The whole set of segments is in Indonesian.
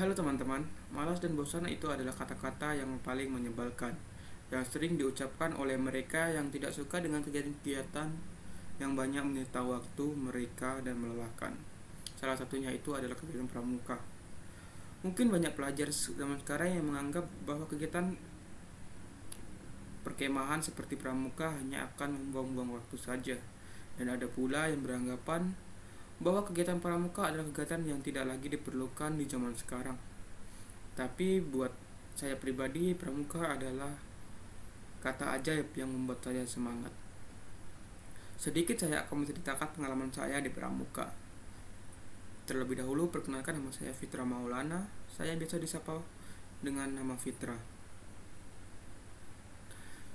Halo teman-teman, malas dan bosan itu adalah kata-kata yang paling menyebalkan, yang sering diucapkan oleh mereka yang tidak suka dengan kegiatan yang banyak menyita waktu mereka dan melelahkan. Salah satunya itu adalah kegiatan pramuka. Mungkin banyak pelajar zaman sekarang yang menganggap bahwa kegiatan perkemahan seperti pramuka hanya akan membuang-buang waktu saja. Dan ada pula yang beranggapan bahwa kegiatan pramuka adalah kegiatan yang tidak lagi diperlukan di zaman sekarang. Tapi buat saya pribadi, pramuka adalah kata ajaib yang membuat saya semangat. Sedikit saya akan menceritakan pengalaman saya di pramuka. Terlebih dahulu, perkenalkan, nama saya Fitra Maulana. Saya biasa disapa dengan nama Fitra.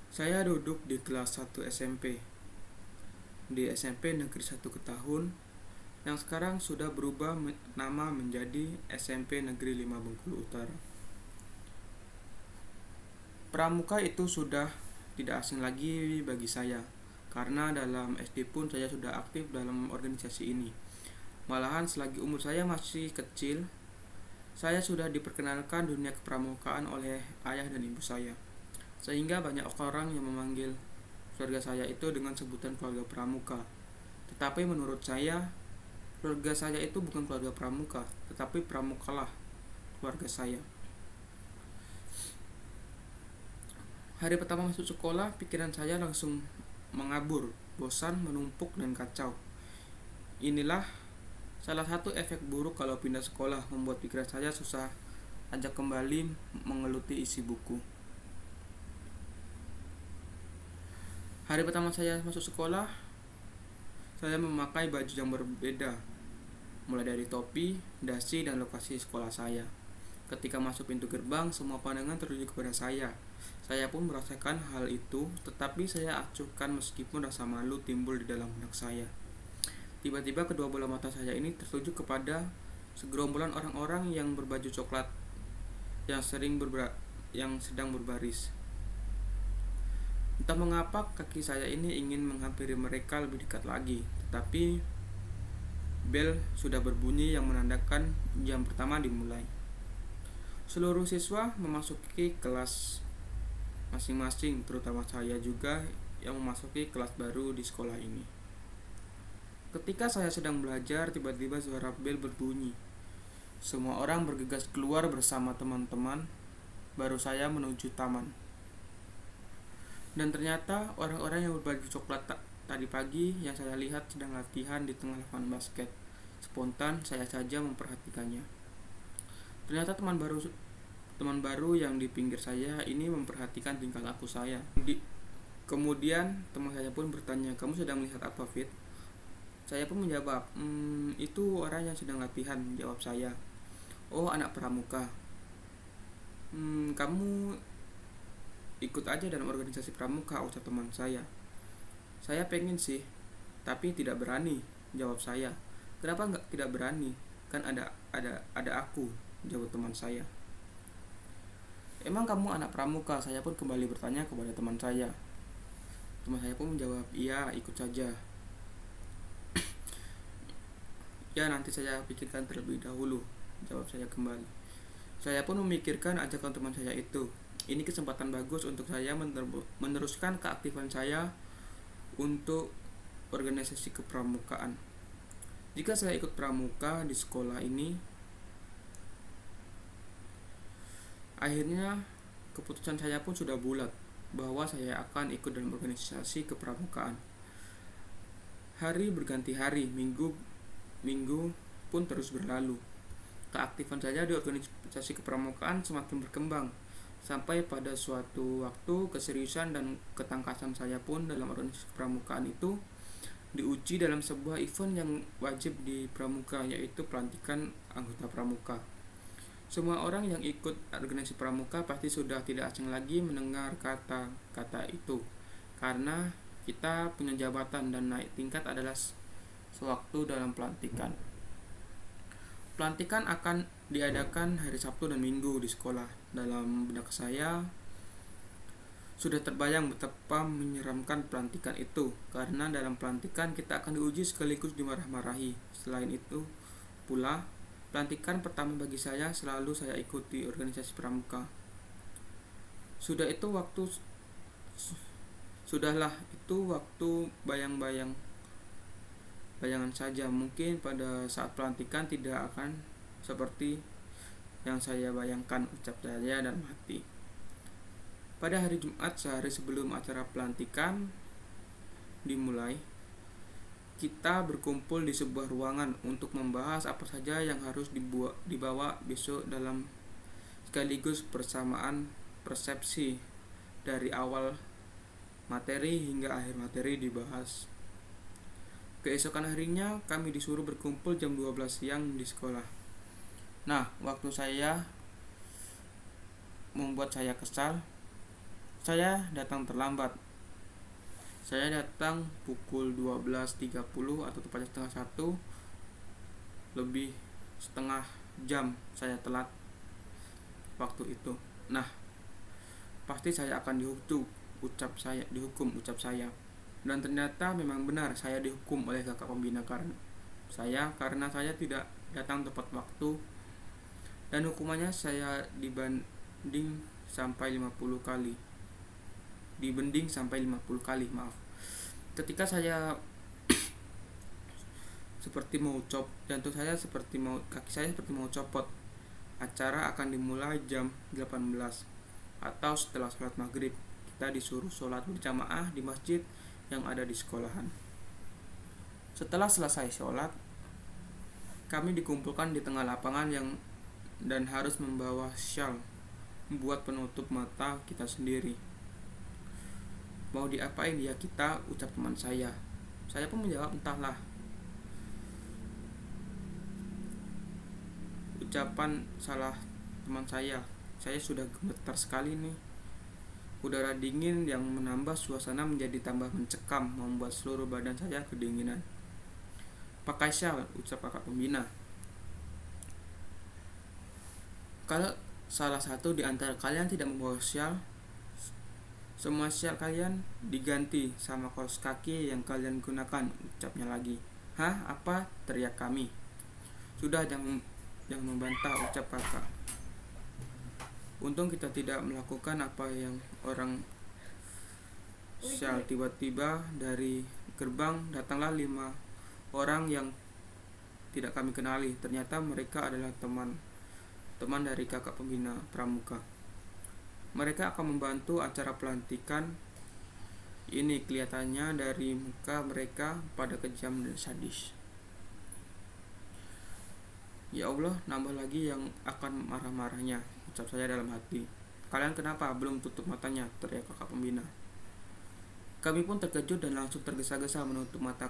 Saya duduk di kelas 1 SMP di SMP Negeri 1 Ketahun, yang sekarang sudah berubah nama menjadi SMP Negeri 5 Bengkulu Utara. Pramuka itu sudah tidak asing lagi bagi saya, karena dalam SD pun saya sudah aktif dalam organisasi ini. Malahan selagi umur saya masih kecil, saya sudah diperkenalkan dunia kepramukaan oleh ayah dan ibu saya. Sehingga banyak orang yang memanggil keluarga saya itu dengan sebutan keluarga pramuka. Tetapi menurut saya, keluarga saya itu bukan keluarga pramuka, tetapi pramukalah keluarga saya. Hari pertama masuk sekolah, pikiran saya langsung mengabur, bosan, menumpuk, dan kacau. Inilah salah satu efek buruk kalau pindah sekolah, membuat pikiran saya susah ajak kembali mengeluti isi buku. Hari pertama saya masuk sekolah, saya memakai baju yang berbeda, mulai dari topi, dasi, dan lokasi sekolah saya. Ketika masuk pintu gerbang, semua pandangan tertuju kepada saya. Saya pun merasakan hal itu, tetapi saya acuhkan meskipun rasa malu timbul di dalam benak saya. Tiba-tiba kedua bola mata saya ini tertuju kepada segerombolan orang-orang yang berbaju coklat yang sedang berbaris. Entah mengapa kaki saya ini ingin menghampiri mereka lebih dekat lagi, tetapi bel sudah berbunyi yang menandakan jam pertama dimulai. Seluruh siswa memasuki kelas masing-masing, terutama saya juga yang memasuki kelas baru di sekolah ini. Ketika saya sedang belajar, tiba-tiba suara bel berbunyi. Semua orang bergegas keluar bersama teman-teman, baru saya menuju taman. Dan ternyata orang-orang yang berbaju coklat tadi pagi yang saya lihat sedang latihan di tengah lapangan basket. Spontan saya saja memperhatikannya. Ternyata teman baru yang di pinggir saya ini memperhatikan tingkah laku saya. Kemudian teman saya pun bertanya, "Kamu sedang melihat apa, Fit?" Saya pun menjawab, "Itu orang yang sedang latihan," jawab saya. "Oh, anak pramuka. Kamu ikut aja dalam organisasi pramuka," ucap teman saya. "Saya pengen sih, tapi tidak berani," jawab saya. "Kenapa tidak berani? Kan ada aku," jawab teman saya. "Emang kamu anak pramuka?" Saya pun kembali bertanya kepada teman saya. Teman saya pun menjawab, "Iya, ikut saja." "Ya, nanti saya pikirkan terlebih dahulu," jawab saya kembali. Saya pun memikirkan ajakan teman saya itu. Ini kesempatan bagus untuk saya meneruskan keaktifan saya untuk organisasi kepramukaan. Jika saya ikut pramuka di sekolah ini, akhirnya keputusan saya pun sudah bulat bahwa saya akan ikut dalam organisasi kepramukaan. Hari berganti hari, minggu pun terus berlalu. Keaktifan saya di organisasi kepramukaan semakin berkembang. Sampai pada suatu waktu, keseriusan dan ketangkasan saya pun dalam organisasi pramukaan itu diuji dalam sebuah event yang wajib di pramuka, yaitu pelantikan anggota pramuka. Semua orang yang ikut organisasi pramuka pasti sudah tidak asing lagi mendengar kata-kata itu, karena kita punya jabatan dan naik tingkat adalah sewaktu dalam pelantikan. Pelantikan akan diadakan hari Sabtu dan Minggu di sekolah. Dalam benak saya sudah terbayang betapa menyeramkan pelantikan itu, karena dalam pelantikan kita akan diuji sekaligus dimarah-marahi. Selain itu pula, Pelantikan pertama bagi saya selalu saya ikuti organisasi pramuka. Sudah itu waktu Sudahlah itu waktu bayangan saja. Mungkin pada saat pelantikan tidak akan seperti yang saya bayangkan, ucap saya dalam hati. Pada hari Jumat, sehari sebelum acara pelantikan dimulai, kita berkumpul di sebuah ruangan untuk membahas apa saja yang harus dibawa besok dalam sekaligus persamaan persepsi dari awal materi hingga akhir materi dibahas. Keesokan harinya kami disuruh berkumpul jam 12 siang di sekolah. Nah, waktu saya membuat saya kesal. Saya datang terlambat. Saya datang pukul 12.30 atau tepatnya setengah 1. Lebih setengah jam saya telat waktu itu. Nah, pasti saya akan dihukum, ucap saya. Dan ternyata memang benar saya dihukum oleh kakak pembina karena saya tidak datang tepat waktu, dan hukumannya saya dibending sampai 50 kali. Ketika saya kaki saya seperti mau copot. Acara akan dimulai jam 18 atau setelah sholat maghrib. Kita disuruh sholat berjamaah di masjid yang ada di sekolahan. Setelah selesai sholat, kami dikumpulkan di tengah lapangan dan harus membawa syal buat penutup mata kita sendiri. Mau diapain ya kita, ucap teman saya. Saya pun menjawab entahlah. Ucapan salah teman saya sudah gemetar sekali nih. Udara dingin yang menambah suasana menjadi tambah mencekam, membuat seluruh badan saya kedinginan. Pakai syal, ucap kakak pembina. Kalau salah satu di antara kalian tidak membawa syal, semua syal kalian diganti sama kaos kaki yang kalian gunakan, ucapnya lagi. Hah? Apa? Teriak kami. Sudah, jangan membantah, ucap kakak. Untung kita tidak melakukan apa yang orang syal. Tiba-tiba dari gerbang datanglah 5 orang yang tidak kami kenali. Ternyata mereka adalah teman dari kakak pembina pramuka. Mereka akan membantu acara pelantikan ini. Kelihatannya dari muka mereka pada kejam dan sadis. Ya Allah, nambah lagi yang akan marah-marahnya, ucap saya dalam hati. Kalian kenapa belum tutup matanya? Teriak kakak pembina. Kami pun terkejut dan langsung tergesa-gesa menutup mata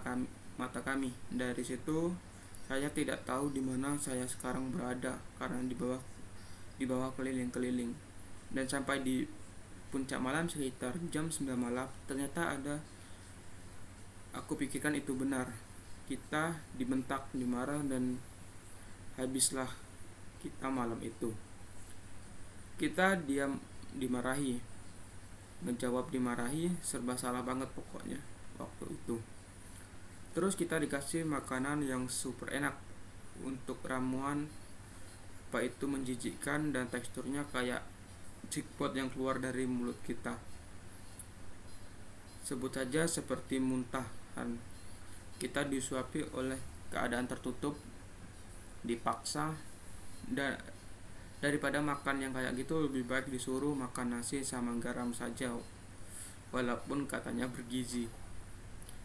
kami. Dari situ saya tidak tahu di mana saya sekarang berada karena di bawah keliling-keliling. Dan sampai di puncak malam sekitar jam 9 malam, ternyata aku pikirkan itu benar. Kita dibentak, dimarah, dan habislah kita malam itu. Kita diam dimarahi, menjawab dimarahi, serba salah banget pokoknya waktu itu. Terus kita dikasih makanan yang super enak untuk ramuan, apa itu menjijikkan dan teksturnya kayak jackpot yang keluar dari mulut kita. Sebut saja seperti muntahan. Kita disuapi oleh keadaan tertutup, dipaksa, dan daripada makan yang kayak gitu lebih baik disuruh makan nasi sama garam saja, walaupun katanya bergizi.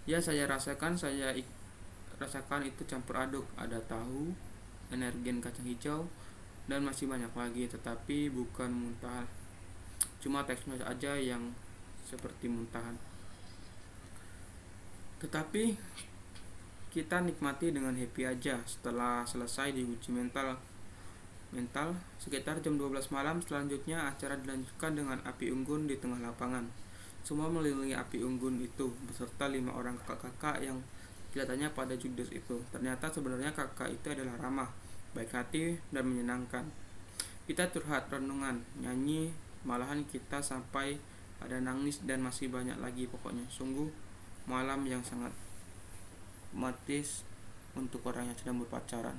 Ya, saya rasakan itu campur aduk, ada tahu, energen kacang hijau, dan masih banyak lagi, tetapi bukan muntahan, cuma teksturnya aja yang seperti muntahan. Tetapi kita nikmati dengan happy aja. Setelah selesai diuji mental sekitar jam 12 malam, selanjutnya acara dilanjutkan dengan api unggun di tengah lapangan. Semua mengelilingi api unggun itu beserta 5 orang kakak-kakak yang kelihatannya pada judes itu. Ternyata sebenarnya kakak itu adalah ramah, baik hati, dan menyenangkan. Kita curhat, renungan, nyanyi, malahan kita sampai ada nangis dan masih banyak lagi. Pokoknya sungguh malam yang sangat romantis untuk orang yang sedang berpacaran.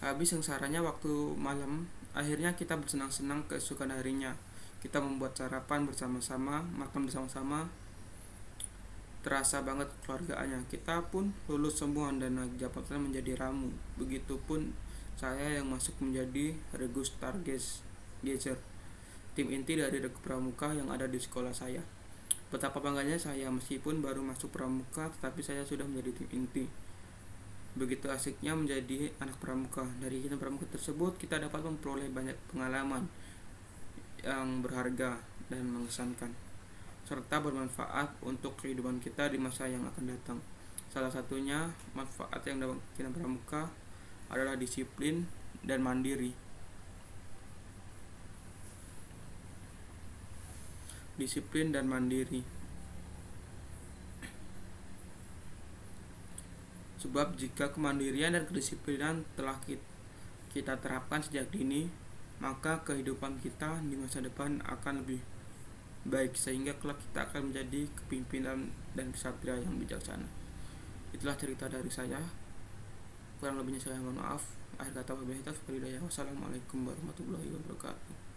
Habis sengsaranya waktu malam, akhirnya kita bersenang-senang keesokan harinya. Kita membuat sarapan bersama-sama, makan bersama-sama. Terasa banget keluargaannya. Kita pun lulus semua dan naik jabatan menjadi ramu. Begitupun saya yang masuk menjadi Regus Targeser, tim inti dari Regu Pramuka yang ada di sekolah saya. Betapa bangganya saya, meskipun baru masuk pramuka, tetapi saya sudah menjadi tim inti. Begitu asiknya menjadi anak pramuka. Dari kegiatan pramuka tersebut, kita dapat memperoleh banyak pengalaman yang berharga dan mengesankan, serta bermanfaat untuk kehidupan kita di masa yang akan datang. Salah satunya manfaat yang dapat kita pramuka adalah disiplin dan mandiri. Disiplin dan mandiri. Sebab jika kemandirian dan kedisiplinan telah kita terapkan sejak dini, maka kehidupan kita di masa depan akan lebih baik, sehingga kelak kita akan menjadi kepimpinan dan kesatria yang bijaksana. Itulah cerita dari saya. Kurang lebihnya saya mohon maaf. Akhir kata wabillahi taufiq wal hidayah. Wassalamualaikum warahmatullahi wabarakatuh.